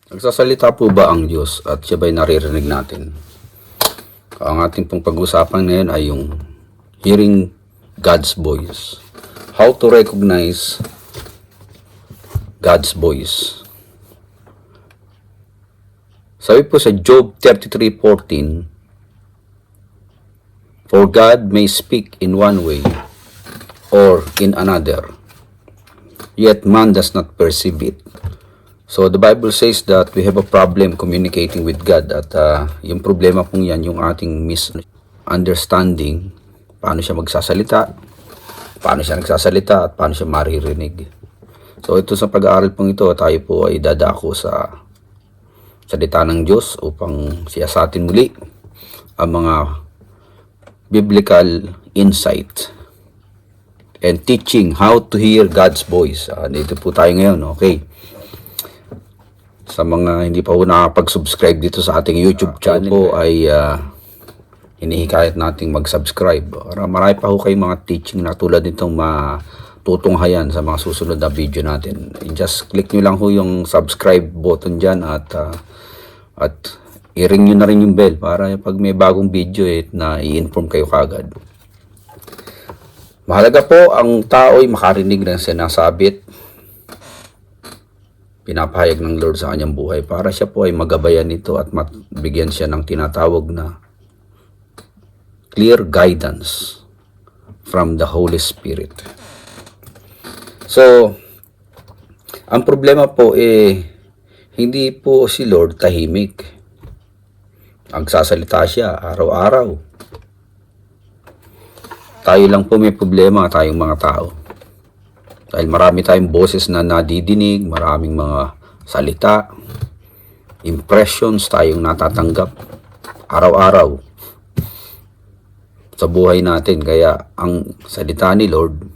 Nagsasalita po ba ang Diyos at siya ba'y naririnig natin? Ang ating pong pag-usapan ngayon ay yung hearing God's voice. How to recognize God's voice. Sabi po sa Job 33:14, "For God may speak in one way or in another, yet man does not perceive it." So the Bible says that we have a problem communicating with God, at yung problema pong yan, yung ating misunderstanding, paano siya magsasalita, paano siya nagsasalita, at paano siya maririnig. So ito sa pag-aaral pong ito, tayo po ay dadako sa salita ng Diyos upang siyasatin muli ang mga biblical insight and teaching how to hear God's voice. Dito po tayo ngayon, okay? Sa mga hindi pa po nakapag-subscribe dito sa ating YouTube channel po ay hinihikayat nating mag-subscribe. Marami pa po kayong mga teaching na tulad nitong matutunghayan sa mga susunod na video natin. Just click nyo lang ho yung subscribe button dyan at i-ring nyo na rin yung bell para pag may bagong video na i-inform kayo kagad. Mahalaga po ang tao ay makarinig ng sinasabit, pinapahayag ng Lord sa kanyang buhay para siya po ay magabayan nito at mabigyan siya ng tinatawag na clear guidance from the Holy Spirit. So, ang problema po hindi po si Lord tahimik. Magsasalita siya araw-araw. Tayo lang po may problema, tayong mga tao. Dahil marami tayong boses na nadidinig, maraming mga salita, impressions tayong natatanggap araw-araw sa buhay natin. Kaya ang salita ni Lord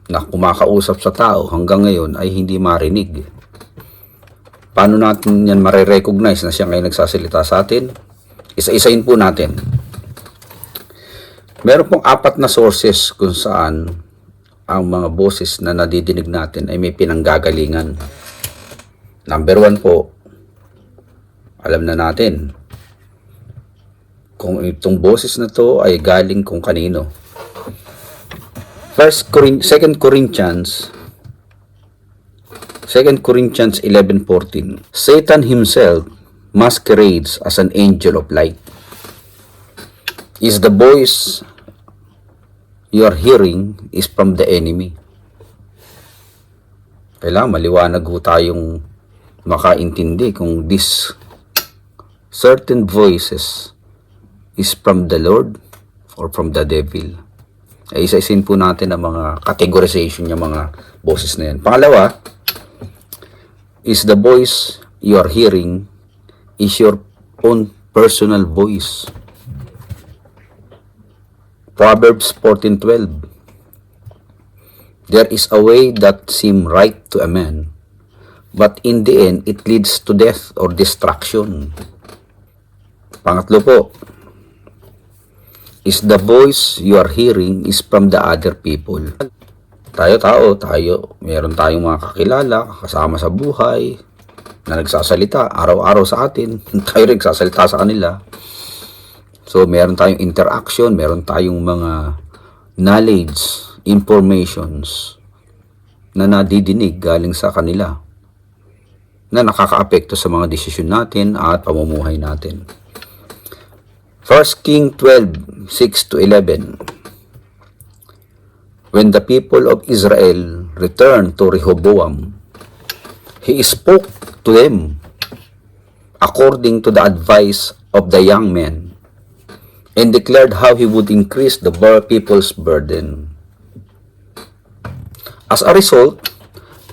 na kumakausap sa tao hanggang ngayon ay hindi marinig. Paano natin yan marirecognize na siya ngayon nagsasalita sa atin? Isa-isain po natin. Meron pong 4 na sources kung saan ang mga boses na nadidinig natin ay may pinanggagalingan. Number 1 po, alam na natin kung itong boses na to ay galing kung kanino. 2 Corinthians 11:14, Satan himself masquerades as an angel of light. Is the voice you are hearing is from the enemy. Kailangan maliwanag ho tayong makaintindi kung this certain voices is from the Lord or from the devil. Isa-isin po natin ang mga categorization ng mga boses na yan. Pangalawa, is the voice you are hearing is your own personal voice. Proverbs 14:12, there is a way that seems right to a man, but in the end, it leads to death or destruction. Pangatlo po, is the voice you are hearing is from the other people. Tayo, meron tayong mga kakilala, kasama sa buhay, na nagsasalita araw-araw sa atin. Tayo rin nagsasalita sa kanila. So, meron tayong interaction, meron tayong mga knowledge, informations na nadidinig galing sa kanila na nakakaapekto sa mga desisyon natin at pamumuhay natin. 1 Kings 12:6-11, when the people of Israel returned to Rehoboam, he spoke to them according to the advice of the young men, and declared how he would increase the people's burden. As a result,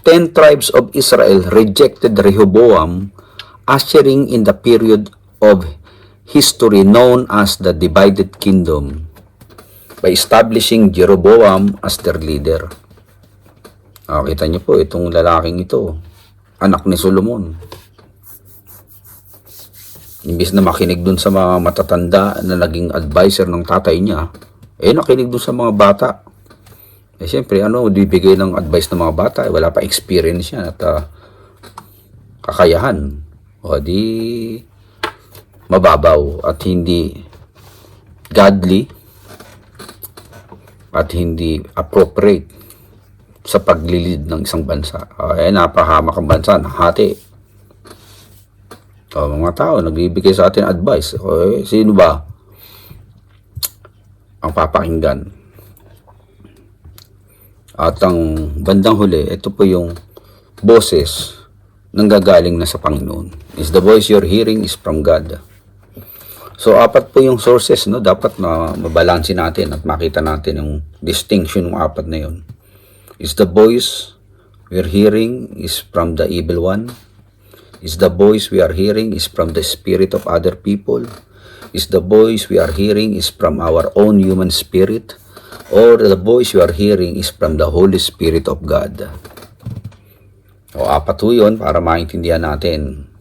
10 tribes of Israel rejected Rehoboam, ushering in the period of history known as the Divided Kingdom, by establishing Jeroboam as their leader. Kita niyo po, itong lalaking ito, anak ni Solomon. Imbis na makinig dun sa mga matatanda na naging advisor ng tatay niya, nakinig dun sa mga bata. Siyempre, bibigay ng advice ng mga bata? Wala pa experience yan. At kakayahan, o di mababaw at hindi godly at hindi appropriate sa paglilid ng isang bansa. Napahamak ang bansa, nahati. Mga tao nagbibigay sa atin advice. Sino ba ang papakinggan? At ang bandang huli, ito po yung boses nanggagaling na sa Panginoon. Is the voice you're hearing is from God. So, apat po yung sources, no? Dapat na mabalansin natin at makita natin yung distinction ng apat na yun. Is the voice we're hearing is from the evil one? Is the voice we are hearing is from the spirit of other people? Is the voice we are hearing is from our own human spirit? Or the voice you are hearing is from the Holy Spirit of God? O apat po yun para maintindihan natin.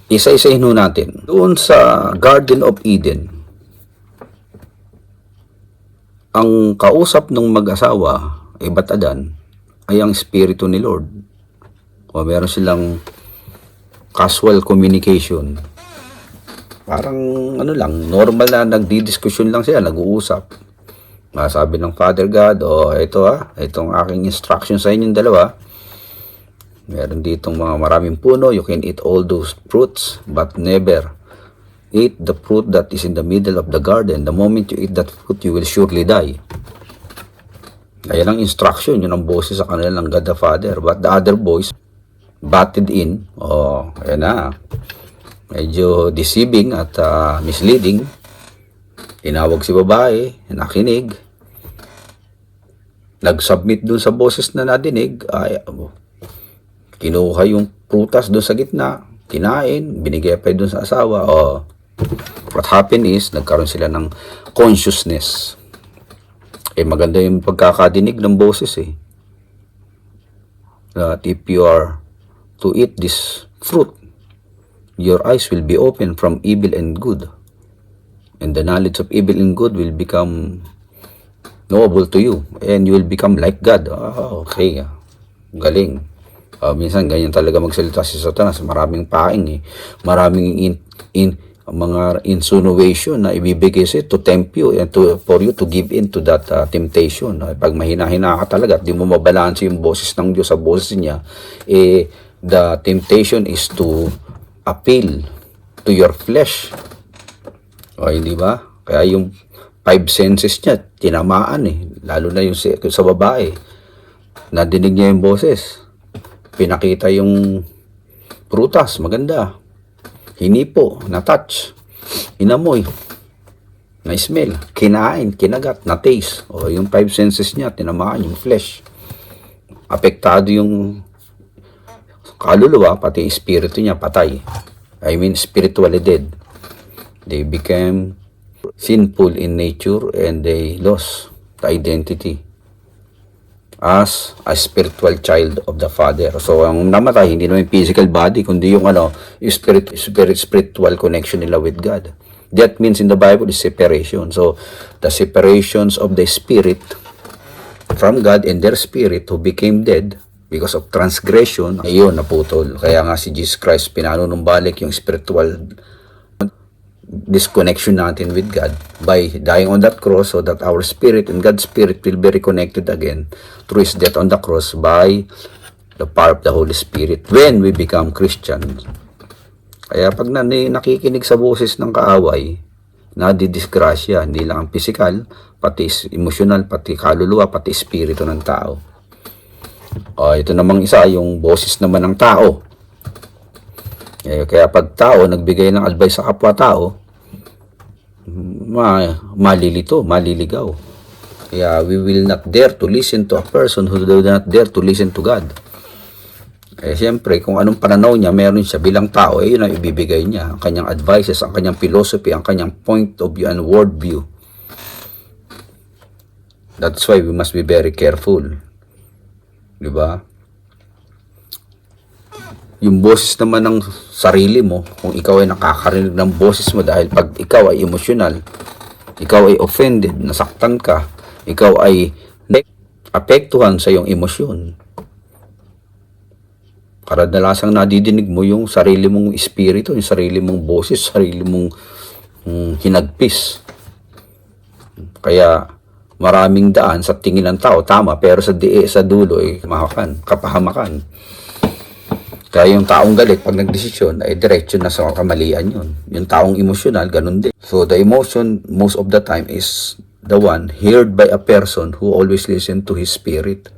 Isa-isahin natin. Doon sa Garden of Eden, ang kausap ng mag-asawa, Adan, ay ang Espiritu ni Lord. O meron silang casual communication. Parang normal na nagdidiskusyon lang sila, nag-uusap. Sabi ng Father God, itong aking instruction sa inyong dalawa. Meron ditong mga maraming puno, you can eat all those fruits, but never eat the fruit that is in the middle of the garden. The moment you eat that fruit, you will surely die. Ayan ang instruction, yun ang boses sa kanila ng God the Father. But the other voice batted in. Ayan na. Medyo deceiving at misleading. Tinawag si babae, nakinig. Nag-submit dun sa boses na nadinig. Kinuha yung prutas dun sa gitna. Kinain, binigay pa dun sa asawa. What happened is, nagkaroon sila ng consciousness. Maganda yung pagkakadinig ng boses that if you are to eat this fruit, your eyes will be open from evil and good. And the knowledge of evil and good will become knowable to you. And you will become like God. Okay. Galing. Minsan ganyan talaga magsalita si Satanas. Maraming paing Maraming mga insinuation na ibibigay sa'yo to tempt you and for you to give in to that temptation. Pag mahina-hina ka talaga at di mo mabalanse yung boses ng Diyos sa boses niya, the temptation is to appeal to your flesh. Hindi ba? Kaya yung 5 senses niya, tinamaan Lalo na yung sa babae. Nadinig niya yung boses. Pinakita yung prutas, maganda. Hinipo, na-touch, inamoy, na-smell, kinain, kinagat, na-taste. Yung 5 senses niya, tinamaan yung flesh. Apektado yung kaluluwa, pati espiritu niya, patay. I mean, spiritually dead. They became sinful in nature and they lost the identity as a spiritual child of the Father. So, ang namatay, hindi naman yung physical body, kundi yung yung spiritual connection nila with God. That means in the Bible is separation. So, the separations of the spirit from God and their spirit who became dead because of transgression, ayun, naputol. Kaya nga si Jesus Christ, pinanunumbalik yung spiritual disconnection natin with God by dying on that cross so that our spirit and God's spirit will be reconnected again through His death on the cross by the power of the Holy Spirit when we become Christians. Kaya pag nakikinig sa boses ng kaaway, nadidisgrasya, hindi lang ang physical, pati emotional, pati kaluluwa, pati espiritu ng tao. Ito namang isa, yung boses naman ng tao. Kaya pag tao nagbigay ng advice sa kapwa-tao, malilito, maliligaw. Kaya we will not dare to listen to a person who do not dare to listen to God. Siyempre, kung anong pananaw niya, meron siya bilang tao, yun ang ibibigay niya. Ang kanyang advices, ang kanyang philosophy, ang kanyang point of view and world view. That's why we must be very careful. Diba? Yung boses naman ng sarili mo, kung ikaw ay nakakarinig ng boses mo dahil pag ikaw ay emotional, ikaw ay offended, nasaktan ka, ikaw ay apektuhan sa iyong emosyon, Karadalasang nadidinig mo yung sarili mong espiritu, yung sarili mong boses, sarili mong hinagpis. Kaya maraming daan sa tingin ng tao, tama, pero sa dulo ay kapahamakan. Kaya yung taong galit, pag nagdesisyon, ay diretsyon na sa kamalian yun. Yung taong emosyonal, ganun din. So the emotion, most of the time, is the one heard by a person who always listen to his spirit.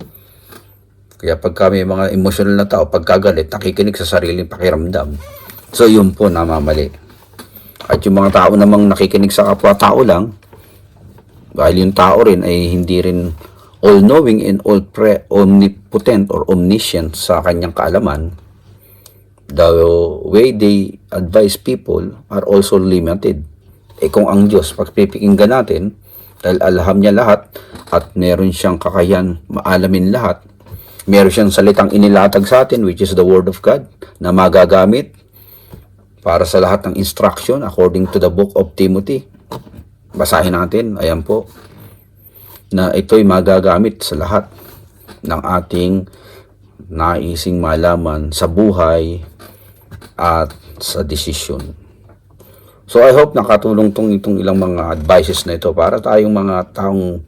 Kaya pagka may mga emotional na tao, pagkagalit, nakikinig sa sariling pakiramdam. So yun po, namamali. At yung mga tao namang nakikinig sa kapwa-tao lang, dahil yung tao rin ay hindi rin all-knowing and omnipotent or omniscient sa kanyang kaalaman, the way they advise people are also limited. Kung ang Diyos, pagpipikinggan natin, dahil alam niya lahat at meron siyang kakayahan maalamin lahat, meron siyang salitang inilatag sa atin, which is the Word of God, na magagamit para sa lahat ng instruction according to the book of Timothy. Basahin natin, ayan po, na ito'y magagamit sa lahat ng ating naising malaman sa buhay at sa desisyon. So I hope nakatulong itong ilang mga advices na ito para tayong mga taong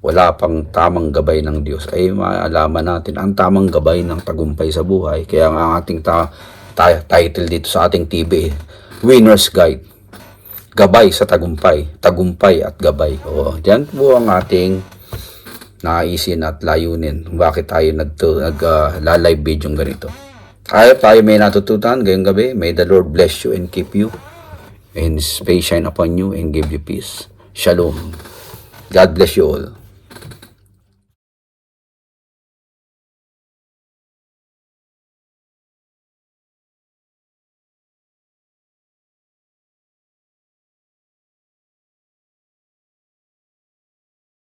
wala pang tamang gabay ng Diyos ay maalaman natin ang tamang gabay ng tagumpay sa buhay. Kaya ang ating title dito sa ating TV, Winner's Guide. Gabay sa tagumpay. Tagumpay at gabay. O, diyan po ang ating naisin at layunin. Bakit tayo nag-live video ganito. Tayo may natutunan ngayong gabi. May the Lord bless you and keep you. And His face shine upon you and give you peace. Shalom. God bless you all.